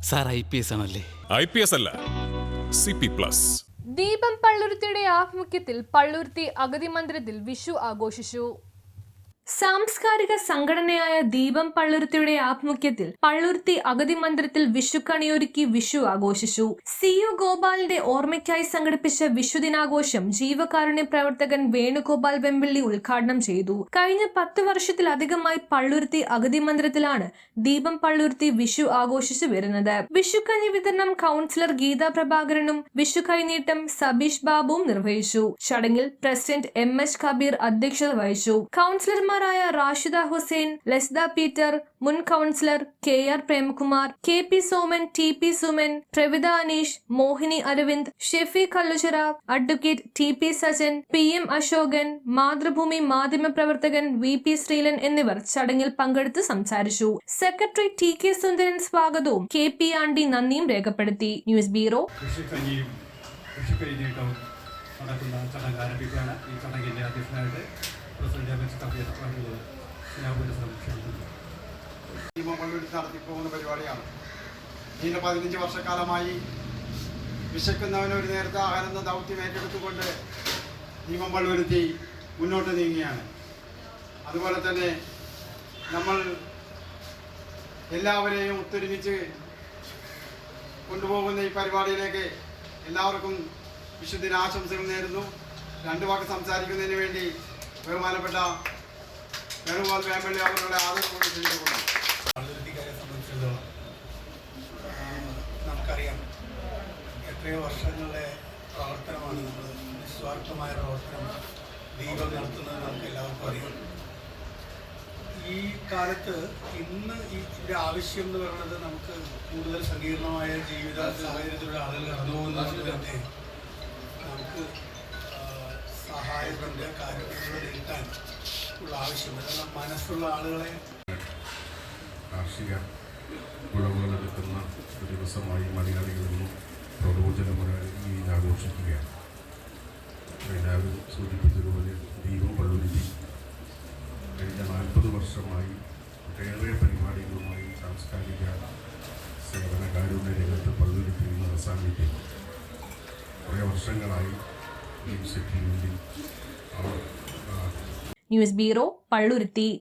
Sir IPS ആണല്ലേ? IPS അല്ല, CP+. ദീപം പള്ളുരുത്തിയുടെ ആഭിമുഖ്യത്തിൽ പള്ളുരുത്തി അഗതി മന്ദിരത്തിൽ വിഷു ആഘോഷിച്ചു. സാംസ്കാരിക സംഘടനയായ ദീപം പള്ളുരുത്തിയുടെ ആഭിമുഖ്യത്തിൽ പള്ളുരുത്തി അഗതി മന്ദിരത്തിൽ വിഷുക്കണിയൊരുക്കി വിഷു ആഘോഷിച്ചു. CU ഗോപാലിന്റെ ഓർമ്മയ്ക്കായി സംഘടിപ്പിച്ച വിഷുദിനാഘോഷം ജീവകാരുണ്യ പ്രവർത്തകൻ വേണുഗോപാൽ വെമ്പള്ളി ഉദ്ഘാടനം ചെയ്തു. കഴിഞ്ഞ 10 വർഷത്തിലധികമായി പള്ളുരുത്തി അഗതി മന്ദിരത്തിലാണ് ദീപം പള്ളുരുത്തി വിഷു ആഘോഷിച്ചു വരുന്നത്. വിഷുക്കഞ്ഞി വിതരണം കൗൺസിലർ ഗീതാ പ്രഭാകരനും വിഷു കൈനീട്ടം സബീഷ് ബാബുവും നിർവഹിച്ചു. ചടങ്ങിൽ പ്രസിഡന്റ് MH കബീർ അധ്യക്ഷത വഹിച്ചു. കൗൺസിലർമാർ റാഷിദ ഹുസൈൻ, ലസ്ദ പീറ്റർ, മുൻ councillor KR Premakumar, KP Soman, TP Suman, Pravitha Aneesh, Mohini Aravind, Shefi Kalluchira, advocate TP Sajan, PM Ashokan, Mathrubhumi മാധ്യമ പ്രവർത്തകൻ VP ശ്രീലൻ എന്നിവർ ചടങ്ങിൽ പങ്കെടുത്ത് സംസാരിച്ചു. സെക്രട്ടറി TK സുന്ദരൻ സ്വാഗതവും KP ആണ്ടി നന്ദിയും രേഖപ്പെടുത്തി. News bureau. നടക്കുന്ന ചടങ്ങ് ആരംഭിക്കുകയാണ്. ഈ ചടങ്ങിൻ്റെ അധ്യക്ഷനായിട്ട് പ്രസിഡന്റ് MH കബീർ ദീപം പള്ളുരുത്തി നടത്തിപ്പോകുന്ന പരിപാടിയാണ്. നീണ്ട 15 വർഷക്കാലമായി വിശക്കുന്നവന് ഒരു നേരത്തെ ആഹാരം എന്ന ദൗത്യം ഏറ്റെടുത്തുകൊണ്ട് ദീപം പള്ളുരുത്തി മുന്നോട്ട് നീങ്ങുകയാണ്. അതുപോലെ തന്നെ നമ്മൾ എല്ലാവരെയും ഒത്തൊരുമിച്ച് കൊണ്ടുപോകുന്ന ഈ പരിപാടിയിലേക്ക് എല്ലാവർക്കും വിശുദ്ധിനാശംസകൾ നേരുന്നു. 2 വാക്ക് സംസാരിക്കുന്നതിന് വേണ്ടി ബഹുമാനപ്പെട്ട വേണുഗോപാൽ വെമ്പള്ളി അവരുടെ ആദരവോട് ക്ഷണിച്ചുകൊള്ളു. പള്ളുരുത്തിക്കാരെ സംബന്ധിച്ചിടത്തോളം നമുക്കറിയാം, എത്രയോ വർഷങ്ങളുടെ പ്രവർത്തനമാണ് നമ്മൾ നിസ്വാർത്ഥമായ പ്രവർത്തനം ദീപം നടത്തുന്നത് നമുക്ക് എല്ലാവർക്കും അറിയാം. ഈ കാലത്ത് ഇന്ന് ഇതിൻ്റെ ആവശ്യം എന്ന് പറയുന്നത് നമുക്ക് കൂടുതൽ സങ്കീർണമായ ജീവിത സാഹചര്യത്തിലൂടെ ആളുകൾ കടന്നു പോകുന്നതുകൊണ്ട് തന്നെ നമുക്ക് സഹായത്തിൻ്റെ കാര്യങ്ങൾ നീട്ടാൻ ഉള്ള ആവശ്യമില്ല. മനസ്സുള്ള ആളുകളെ കാർഷിക വിളവുകളെടുക്കുന്ന ഒരു ദിവസമായി മലയാളികളെന്നും പ്രബോധനമായി ആഘോഷിക്കുകയാണ്. എല്ലാവരും സൂചിപ്പിച്ചതുപോലെ ദീപം പള്ളുരുത്തി കഴിഞ്ഞ 40 വർഷമായി ഒട്ടേറെ പരിപാടികളുമായി സാംസ്കാരിക സേവന കാരുണ്യ രംഗത്ത് പള്ളുരുത്തി എന്ന സാന്നിധ്യം കുറേ വർഷങ്ങളായി ന്യൂസ് ബ്യൂറോ, പള്ളുരുത്തി.